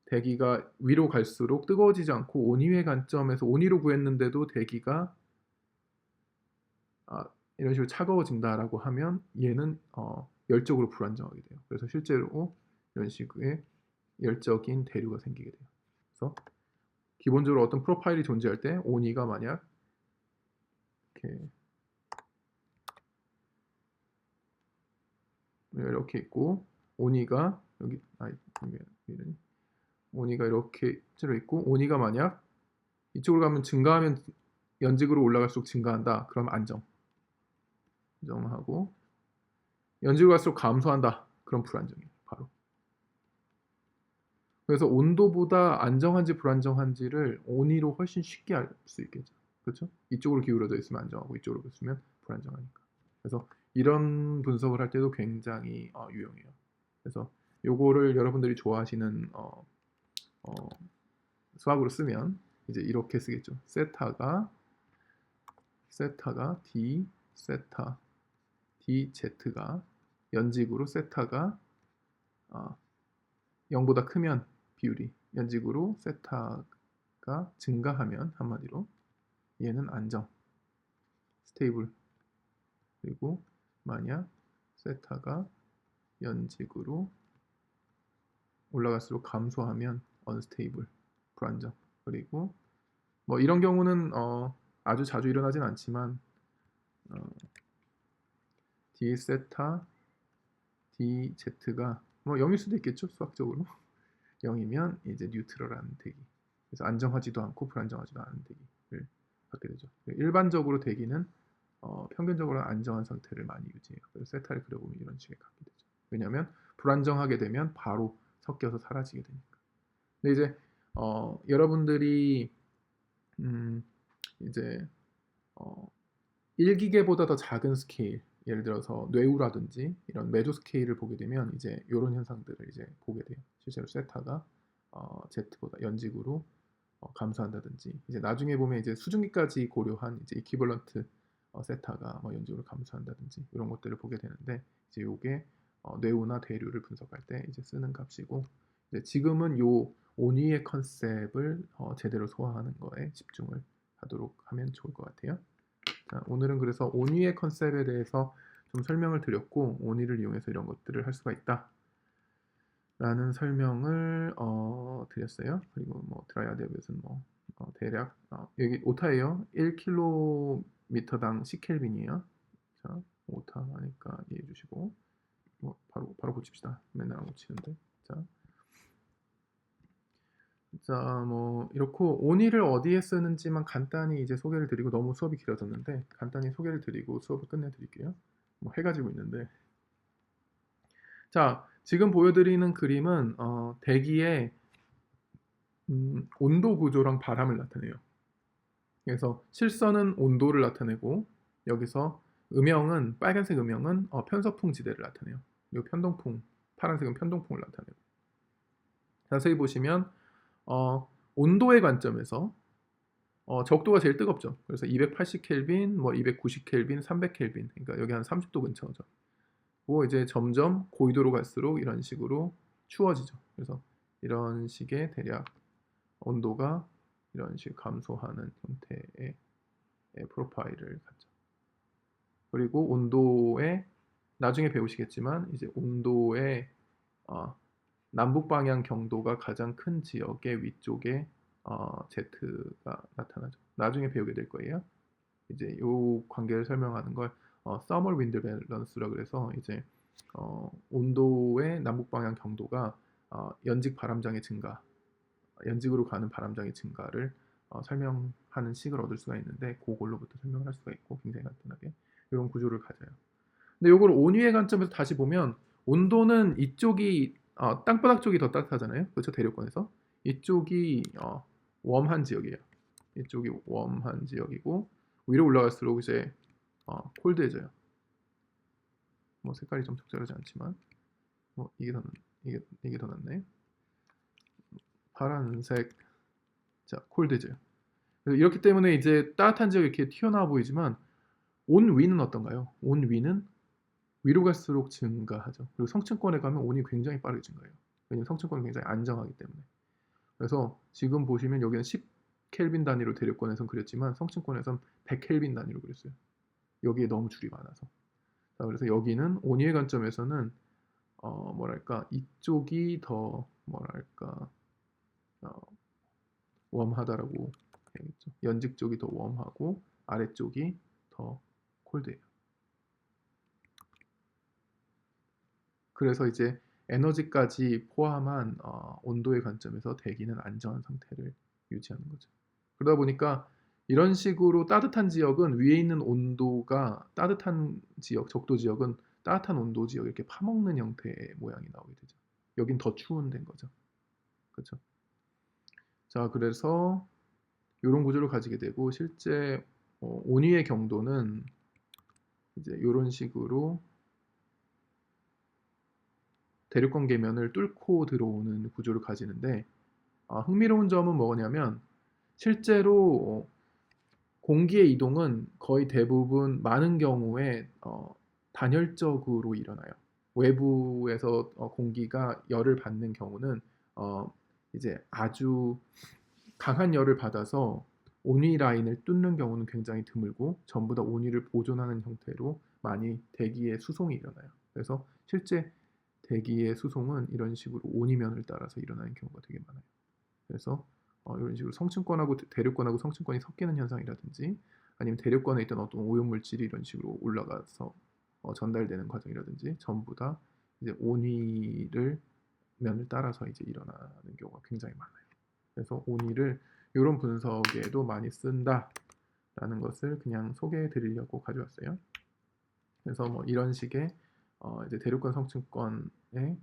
대기가 위로 갈수록 뜨거워지지 않고 온위의 관점에서 온위로 구했는데도 대기가 이런 식으로 차가워진다라고 하면 얘는 열적으로 불안정하게 돼요. 그래서 실제로 이런 식의 열적인 대류가 생기게 돼요. 그래서 기본적으로 어떤 프로파일이 존재할 때 온위가 만약 이렇게 있고 온위가 여기 온위가 이렇게 실제로 있고 온위가 만약 이쪽으로 가면 증가하면 연직으로 올라갈수록 증가한다. 그럼 안정하고 연직으로 갈수록 감소한다. 그럼 불안정이에요. 바로. 그래서 온도보다 안정한지 불안정한지를 온위로 훨씬 쉽게 알 수 있겠죠. 그렇죠? 이쪽으로 기울어져 있으면 안정하고 이쪽으로 있으면 불안정하니까. 그래서 이런 분석을 할 때도 굉장히 유용해요. 그래서 요거를 여러분들이 좋아하시는 수학으로 쓰면 이제 이렇게 쓰겠죠. 세타가 D 세타 DZ가 연직으로 세타가 0보다 크면 비율이 연직으로 세타가 증가하면 한마디로 얘는 안정 스테이블 그리고 만약 세타가 연직으로 올라갈수록 감소하면 언스테이블 불안정 그리고 뭐 이런 경우는 아주 자주 일어나진 않지만 D 세타 DZ가 뭐 0일 수도 있겠죠, 수학적으로. 0이면 이제 뉴트럴한 대기. 그래서 안정하지도 않고 불안정하지도 않은 대기를 갖게 되죠. 일반적으로 대기는 평균적으로 안정한 상태를 많이 유지해요. 그래서 세타를 그려보면 이런 식의 갖게 되죠. 왜냐하면 불안정하게 되면 바로 섞여서 사라지게 되니까. 근데 이제 여러분들이 이제 어, 1기계보다 더 작은 스케일, 예를 들어서 뇌우라든지 이런 메조 스케일을 보게 되면 이제 이런 현상들을 이제 보게 돼요. 실제로 세타가 Z보다 연직으로 감소한다든지, 이제 나중에 보면 이제 수증기까지 고려한 이제 이퀴벌런트 세타가 뭐 연직으로 감소한다든지 이런 것들을 보게 되는데, 이제 요게 뇌우나 대류를 분석할 때 이제 쓰는 값이고, 이제 지금은 요 온위의 컨셉을 제대로 소화하는 거에 집중을 하도록 하면 좋을 것 같아요. 자, 오늘은 그래서 온위의 컨셉에 대해서 좀 설명을 드렸고, 온위를 이용해서 이런 것들을 할 수가 있다 라는 설명을 드렸어요. 그리고 뭐 드라이아드햇은 뭐 대략 여기 오타예요. 1km당 10켈빈이에요. 자, 오타 하니까 이해해 주시고, 뭐 바로 고칩시다. 맨날 안 고치는데. 자, 뭐 이렇고 온이를 어디에 쓰는지만 간단히 이제 소개를 드리고, 너무 수업이 길어졌는데 간단히 소개를 드리고 수업을 끝내드릴게요. 뭐 해가지고 있는데, 자, 지금 보여드리는 그림은 대기의 온도 구조랑 바람을 나타내요. 그래서 실선은 온도를 나타내고, 여기서 음영은 빨간색 음영은 편서풍 지대를 나타내요. 그리고 편동풍, 파란색은 편동풍을 나타내고. 자세히 보시면 온도의 관점에서 적도가 제일 뜨겁죠. 그래서 280켈빈, 뭐 290켈빈, 300켈빈. 그러니까 여기 한 30도 근처죠. 그리고 이제 점점 고위도로 갈수록 이런 식으로 추워지죠. 그래서 이런 식의 대략 온도가 이런 식 감소하는 형태의 프로파일을 갖죠. 그리고 온도에 나중에 배우시겠지만 이제 온도의 남북 방향 경도가 가장 큰 지역의 위쪽에 Z가 나타나죠. 나중에 배우게 될 거예요. 이제 이 관계를 설명하는 걸 Thermal Wind Balance라 그래서 이제 온도의 남북 방향 경도가 연직 바람장의 증가, 연직으로 가는 바람장의 증가를 설명하는 식을 얻을 수가 있는데, 그걸로부터 설명을 할 수가 있고, 굉장히 간단하게 이런 구조를 가져요. 근데 이걸 온위의 관점에서 다시 보면, 온도는 이쪽이 땅바닥 쪽이 더 따뜻하잖아요. 그렇죠? 대륙권에서 이쪽이 웜한 지역이에요. 이쪽이 웜한 지역이고, 위로 올라갈수록 이제 콜드해져요. 뭐 색깔이 좀 적절하지 않지만 뭐 이게 더 낫네. 파란색. 자, 콜드해져요. 그래서 이렇기 때문에 이제 따뜻한 지역이 이렇게 튀어나와 보이지만, 온 위는 어떤가요? 온 위는 위로 갈수록 증가하죠. 그리고 성층권에 가면 온이 굉장히 빠르게 증가해요. 왜냐면 성층권은 굉장히 안정하기 때문에. 그래서 지금 보시면 여기는 10켈빈 단위로 대륙권에선 그렸지만, 성층권에선 100켈빈 단위로 그렸어요. 여기에 너무 줄이 많아서. 자, 그래서 여기는 온위의 관점에서는 뭐랄까, 이쪽이 더 뭐랄까 웜하다라고 해야겠죠. 연직 쪽이 더 웜하고 아래쪽이 더 콜드해요. 그래서 이제 에너지까지 포함한 온도의 관점에서 대기는 안정한 상태를 유지하는 거죠. 그러다 보니까 이런 식으로 따뜻한 지역은 위에 있는 온도가, 따뜻한 지역, 적도 지역은 따뜻한 온도 지역 이렇게 파먹는 형태의 모양이 나오게 되죠. 여긴 더 추운 데인 거죠. 그렇죠? 자, 그래서 이런 구조를 가지게 되고, 실제 온위의 경도는 이제 이런 식으로 대륙간 계면을 뚫고 들어오는 구조를 가지는데, 흥미로운 점은 뭐냐면, 실제로 공기의 이동은 거의 대부분 많은 경우에 단열적으로 일어나요. 외부에서 공기가 열을 받는 경우는 이제 아주 강한 열을 받아서 온위 라인을 뚫는 경우는 굉장히 드물고, 전부 다 온위를 보존하는 형태로 많이 대기의 수송이 일어나요. 그래서 실제 대기의 수송은 이런 식으로 온이면을 따라서 일어나는 경우가 되게 많아요. 그래서 이런 식으로 성층권하고 대륙권하고 성층권이 섞이는 현상이라든지, 아니면 대륙권에 있던 어떤 오염물질이 이런 식으로 올라가서 전달되는 과정이라든지, 전부 다 이제 온위를 면을 따라서 이제 일어나는 경우가 굉장히 많아요. 그래서 온위를 이런 분석에도 많이 쓴다라는 것을 그냥 소개해 드리려고 가져왔어요. 그래서 뭐 이런 식의 이제 대륙간 성층권의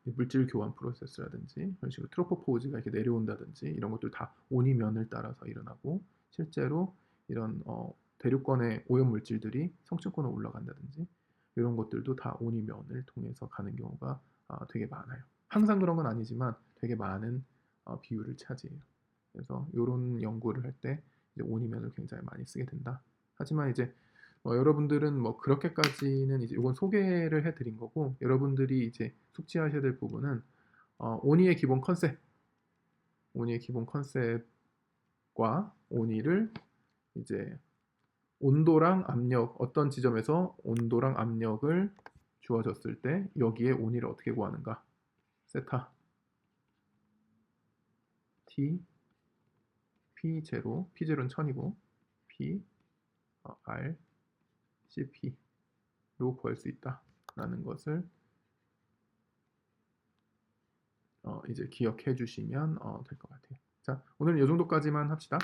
물질 교환 프로세스라든지 이런 식으로 트로포포즈가 이렇게 내려온다든지 이런 것들 다 온이면을 따라서 일어나고 실제로 이런 대륙권의 오염 물질들이 성층권으로 올라간다든지 이런 것들도 다 온이면을 통해서 가는 경우가 되게 많아요. 항상 그런 건 아니지만 되게 많은 비율을 차지해요. 그래서 이런 연구를 할 때 온이면을 굉장히 많이 쓰게 된다. 하지만 이제 여러분들은 뭐 그렇게까지는 이제 이건 소개를 해드린 거고 여러분들이 이제 숙지하셔야 될 부분은 온이의 기본 컨셉, 온이의 기본 컨셉과 온이를 이제 온도랑 압력 어떤 지점에서 온도랑 압력을 주어졌을 때 여기에 온이를 어떻게 구하는가? 세타 T P0 P0는 1000이고 P R CP로 구할 수 있다라는 것을 이제 기억해 주시면 될 것 같아요. 자, 오늘 이 정도까지만 합시다.